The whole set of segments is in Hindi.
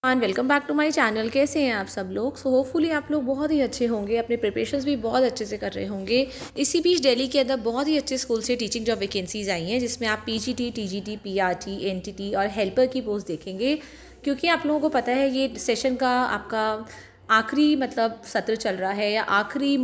And welcome back to my channel. कैसे हैं आप सब लोग? सो होपफुली आप लोग बहुत ही अच्छे होंगे, अपने प्रिपरेशंस भी बहुत अच्छे से कर रहे होंगे। इसी बीच दिल्ली के अंदर बहुत ही अच्छे स्कूल से टीचिंग जॉब वैकेंसीज आई हैं, जिसमें आप पीजीटी, टीजीटी, पीआरटी, एनटीटी और हेल्पर की पोस्ट देखेंगे। क्योंकि आप लोगों को पता है ये सेशन का आपका आखिरी सत्र चल रहा है या आखिरी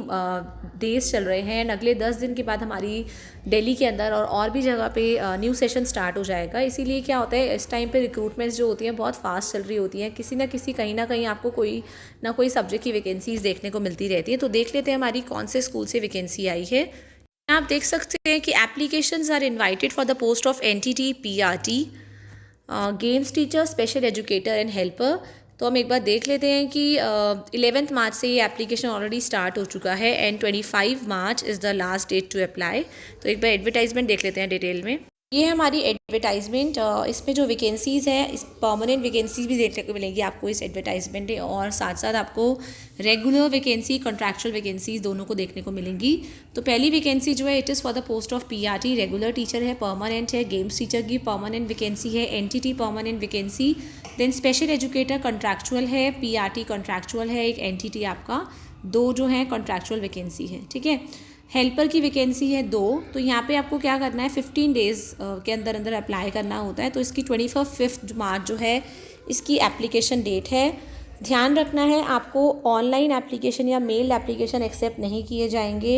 डेज चल रहे हैं। अगले 10 दिन के बाद हमारी दिल्ली के अंदर और भी जगह पे न्यू सेशन स्टार्ट हो जाएगा। इसीलिए क्या होता है, इस टाइम पे रिक्रूटमेंट्स जो होती हैं बहुत फास्ट चल रही होती हैं। किसी ना किसी कहीं ना कहीं आपको कोई ना कोई सब्जेक्ट की वैकेंसीज देखने को मिलती रहती है। तो देख लेते हैं हमारी कौन से स्कूल से वैकेंसी आई है। आप देख सकते हैं कि applications are invited for the post of NTT, PRT, games teacher, special educator and helper. तो हम एक बार देख लेते हैं कि 11 मार्च से ये एप्लीकेशन ऑलरेडी स्टार्ट हो चुका है and 25 March is the last date to apply. तो एक बार एडवर्टाइजमेंट देख लेते हैं डिटेल में। ये है हमारी एडवर्टाइजमेंट। इसमें जो वैकेंसीज़ है, इस परमानेंट वैकेंसीज भी देखने को मिलेंगी आपको इस एडवर्टाइजमेंट में, और साथ साथ आपको रेगुलर वैकेंसी, कॉन्ट्रैक्चुअल वैकेंसीज दोनों को देखने को मिलेंगी। तो पहली वैकेंसी जो है it is for the post of PRT, regular teacher है, परमानेंट है। गेम्स टीचर की परमानेंट वैकेंसी है, NTT permanent vacancy, then special educator contractual है, पीआरटी कॉन्ट्रैक्चुअल है, एक एनटीटी आपका, दो जो है कॉन्ट्रैक्चुअल वैकेंसी है। ठीक है, हेल्पर की वैकेंसी है 2। तो यहाँ पे आपको क्या करना है, 15 डेज़ के अंदर अंदर अप्लाई करना होता है। तो इसकी 25 मार्च जो है इसकी एप्लीकेशन डेट है। ध्यान रखना है आपको, ऑनलाइन एप्लीकेशन या मेल एप्लीकेशन एक्सेप्ट नहीं किए जाएंगे।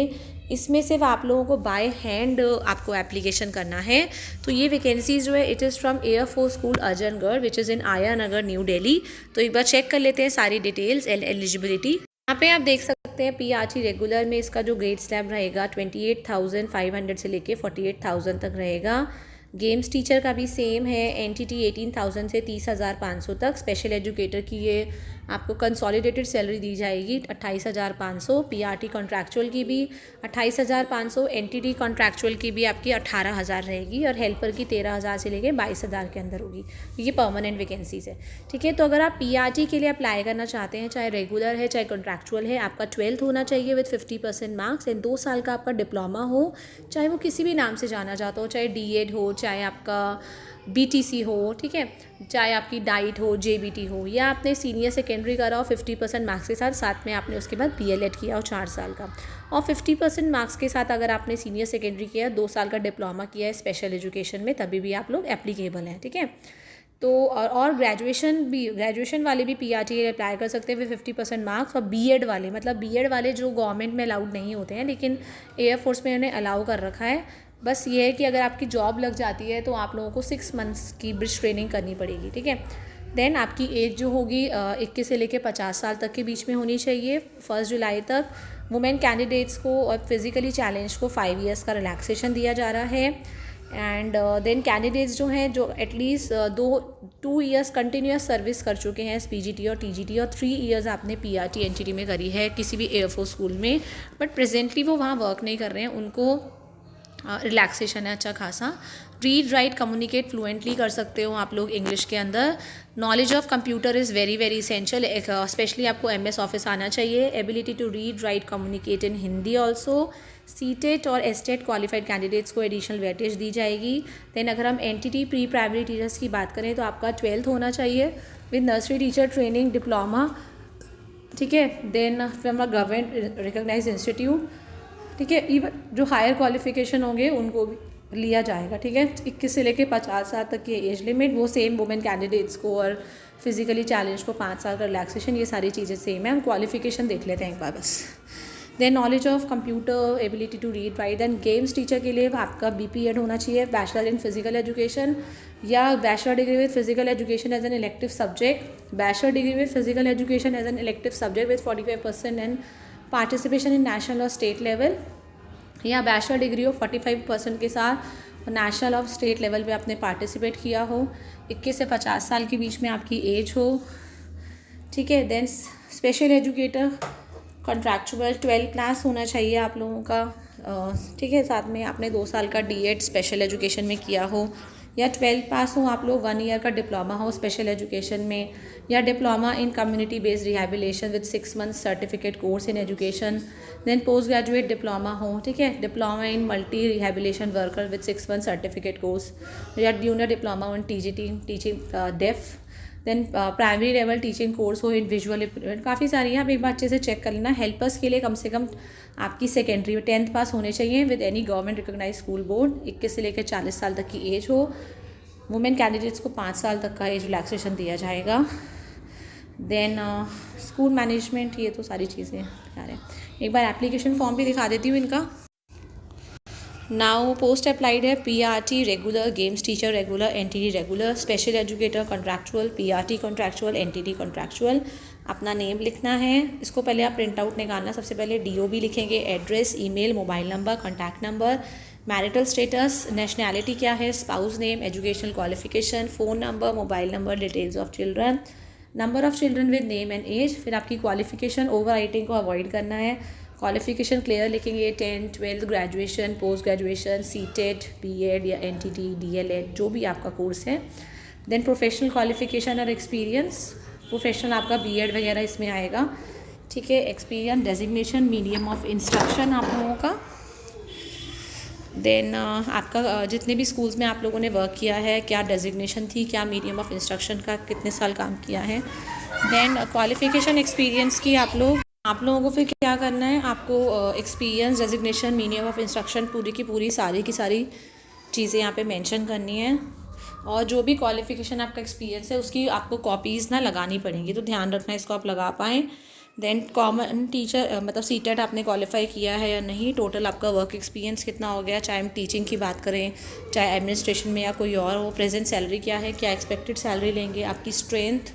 इसमें सिर्फ आप लोगों को बाय हैंड आपको एप्लीकेशन करना है। तो ये वैकेंसीज जो है it is from air force school Arjangarh which is in Aya Nagar, new Delhi. तो एक बार चेक कर लेते हैं सारी डिटेल्स एलिजिबिलिटी। यहाँ पे आप देख सकते हैं पीआरटी रेगुलर में इसका जो ग्रेड स्लैब रहेगा 28,500 से लेके 48,000 तक रहेगा। गेम्स टीचर का भी सेम है, एनटीटी 18,000 से 30,500 तक। स्पेशल एजुकेटर की ये आपको कंसोलिडेटेड सैलरी दी जाएगी 28,500। पीआरटी कॉन्ट्रैक्चुअल की भी 28,500, एनटीटी कॉन्ट्रैक्चुअल की भी आपकी 18,000 रहेगी, और हेल्पर की 13,000 से लेके 22,000 के अंदर होगी। ये परमानेंट वैकेंसीज है। ठीक है, तो अगर आप पीआरटी के लिए अप्लाई करना चाहते हैं, चाहे रेगुलर है चाहे कॉन्ट्रैक्चुअल है, आपका 12th होना चाहिए विद 50% मार्क्स एंड 2 साल का आपका डिप्लोमा हो, चाहे वो किसी भी नाम से जाना चाहता हो, चाहे डीएड हो, चाहे आपका बीटीसी हो, ठीक है, चाहे आपकी डाइट हो, जेबीटी हो, या आपने सीनियर सेकेंडरी करा हो 50% मार्क्स के साथ, साथ में आपने उसके बाद बीएलएड किया हो 4 साल का, और 50% मार्क्स के साथ अगर आपने सीनियर सेकेंडरी किया, 2 साल का डिप्लोमा किया है स्पेशल एजुकेशन में, तभी भी आप लोग एप्लीकेबल हैं। ठीक है, तो और ग्रेजुएशन वाले भी पीआरटी अप्लाई कर सकते हैं विद 50% मार्क्स, और बीएड वाले, बीएड वाले जो गवर्नमेंट में अलाउड नहीं होते हैं लेकिन एयरफोर्स में उन्हें अलाउ कर रखा है। बस ये है कि अगर आपकी जॉब लग जाती है तो आप लोगों को 6 मंथ्स की ब्रिज ट्रेनिंग करनी पड़ेगी। ठीक है, देन आपकी एज जो होगी 21 से लेकर 50 साल तक के बीच में होनी चाहिए 1 जुलाई तक। वुमेन कैंडिडेट्स को और फिजिकली चैलेंज को 5 ईयर्स का रिलैक्सेशन दिया जा रहा है। एंड देन कैंडिडेट्स जो हैं जो एटलीस्ट 2 ईयर्स कंटिन्यूस सर्विस कर चुके हैं पीजीटी और टीजीटी, और 3 ईयर्स आपने पीआरटी एनटीटी में करी है किसी भी एयरफोर्स स्कूल में, बट प्रेजेंटली वो वहाँ वर्क नहीं कर रहे हैं, उनको रिलैक्सेशन है अच्छा खासा। रीड राइट कम्युनिकेट फ्लुएंटली कर सकते हो आप लोग इंग्लिश के अंदर। Knowledge of computer is very very essential, specially आपको एमएस ऑफिस आना चाहिए। Ability to read write communicate in Hindi also. CTET और एसटेट क्वालिफाइड कैंडिडेट्स को एडिशनल वेटेज दी जाएगी। देन अगर हम एनटीटी प्री प्राइमरी टीचर्स की बात करें तो आपका 12th होना चाहिए with nursery teacher training diploma. ठीक है, then from a government recognized institute. ठीक है, इवन जो हायर क्वालिफिकेशन होंगे उनको भी लिया जाएगा। ठीक है, 21 से लेकर 50 साल तक की एज लिमिट, वो सेम वुमेन कैंडिडेट्स को, और फिजिकली चैलेंज को 5 साल का रिलैक्सेशन, ये सारी चीज़ें सेम है। हम क्वालिफिकेशन देख लेते हैं एक बार बस। Then knowledge of computer, ability to read write. Then games teacher के लिए आपका बीपीएड होना चाहिए, बैचलर इन फिजिकल एजुकेशन, या bachelor degree with physical education as an elective subject, bachelor degree with physical education as an elective subject with 45% and participation in national और स्टेट लेवल, या बैचलर डिग्री हो 45% के साथ नेशनल और स्टेट लेवल पे आपने पार्टिसिपेट किया हो, 21 से 50 साल के बीच में आपकी एज हो। ठीक है, then special educator contractual 12 class होना चाहिए आप लोगों का। ठीक है, साथ में आपने 2 साल का डीएड स्पेशल एजुकेशन में किया हो, या 12 पास हो आप लोग, 1 ईयर का डिप्लोमा हो स्पेशल एजुकेशन में, या diploma in community based rehabilitation with 6 months certificate course in education. Then post graduate diploma हो, ठीक है, diploma in multi rehabilitation worker with 6 month certificate course, या junior diploma in TGT teaching deaf, then primary level teaching course हो इन विजुअल इम्प्रूवमेंट, काफ़ी सारी हैं, आप एक बार अच्छे से चेक कर लेना। हेल्पर्स के लिए कम से कम आपकी सेकेंडरी 10th पास होने चाहिए with any government recognize school board, 21 से लेकर 40 साल तक की एज हो। वुमेन कैंडिडेट्स को 5 साल तक का एज रिलैक्सेशन दिया जाएगा। देन स्कूल मैनेजमेंट, ये तो सारी चीज़ें यार है। एक बार एप्लीकेशन फॉर्म भी दिखा देती हूँ इनका। नाउ पोस्ट अप्लाइड है PRT regular, games teacher regular, NTT regular, special educator contractual, PRT contractual, NTT contractual. अपना नेम लिखना है, इसको पहले आप प्रिंट आउट निकालना। सबसे पहले DOB लिखेंगे, address, email, mobile number, contact number, marital status, nationality क्या है, spouse name, educational qualification, phone number, mobile number, details of children, number of children with name and age. फिर आपकी क्वालिफिकेशन, ओवर राइटिंग को अवॉइड करना है। क्वालिफिकेशन क्लियर लिखेंगे, 10th 12th graduation, post graduation, CTET, B.Ed या NTT, DLED, जो भी आपका कोर्स है। देन प्रोफेशनल क्वालिफिकेशन और एक्सपीरियंस, प्रोफेशनल आपका B.Ed वगैरह इसमें आएगा, ठीक है। Experience, designation, medium of instruction आप लोगों का। देन आपका जितने भी स्कूल्स में आप लोगों ने वर्क किया है, क्या डेजिग्नेशन थी, क्या मीडियम ऑफ इंस्ट्रक्शन का, कितने साल काम किया है। देन क्वालिफिकेशन एक्सपीरियंस की आप लोगों को फिर क्या करना है, आपको experience, designation, medium of instruction, पूरी की पूरी सारी की सारी चीज़ें यहाँ पे मेंशन करनी है। और जो भी क्वालिफिकेशन आपका एक्सपीरियंस है उसकी आपको कॉपीज़ ना लगानी पड़ेंगी, तो ध्यान रखना इसको आप लगा पाएँ। देन कॉमन टीचर मतलब CTET आपने क्वालिफाई किया है या नहीं, टोटल आपका वर्क एक्सपीरियंस कितना हो गया, चाहे हम टीचिंग की बात करें, चाहे एडमिनिस्ट्रेशन में या कोई और हो, प्रेजेंट सैलरी क्या है, क्या एक्सपेक्टेड सैलरी लेंगे, आपकी स्ट्रेंथ,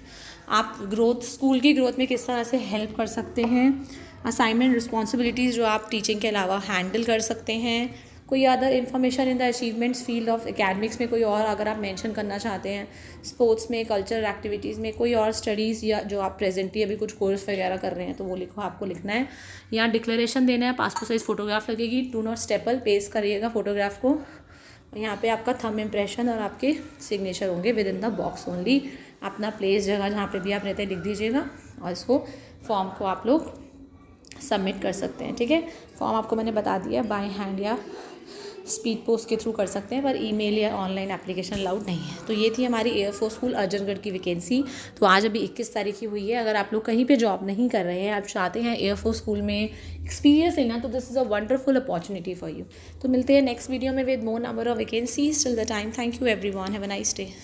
आप ग्रोथ, स्कूल की ग्रोथ में किस तरह से हेल्प कर सकते हैं, असाइनमेंट, रिस्पॉन्सिबिलिटीज़ जो आप टीचिंग के अलावा हैंडल कर सकते हैं, कोई other information in the achievements field of academics में कोई और अगर आप मेंशन करना चाहते हैं, स्पोर्ट्स में, कल्चरल एक्टिविटीज़ में, कोई और स्टडीज़ या जो आप प्रेजेंटली अभी कुछ कोर्स वगैरह कर रहे हैं तो वो लिखो, आपको लिखना है। यहाँ डिक्लेरेशन देना है, पासपोर्ट साइज़ फ़ोटोग्राफ लगेगी, डू नॉट स्टेपल, पेस्ट करिएगा फ़ोटोग्राफ को। यहाँ पे आपका थंब इम्प्रेशन और आपके सिग्नेचर होंगे with in the box only. अपना प्लेस, जगह जहाँ पे भी आप रहते हैं लिख दीजिएगा और इसको फॉर्म को आप लोग सबमिट कर सकते हैं, ठीक है। फॉर्म आपको मैंने बता दिया, बाय हैंड या स्पीड पोस्ट के थ्रू कर सकते हैं, पर ईमेल या ऑनलाइन एप्लीकेशन अलाउड नहीं है। तो ये थी हमारी एयरफोर्स स्कूल अर्जनगढ़ की वैकेंसी। तो आज अभी 21 तारीख की हुई है। अगर आप लोग कहीं पे जॉब नहीं कर रहे हैं, आप चाहते हैं एयरफोर्स स्कूल में एक्सपीरियंस लेना, तो this is a wonderful opportunity for you. तो मिलते हैं नेक्स्ट वीडियो में with more number of vacancies. Till the time, thank you everyone, have a nice day.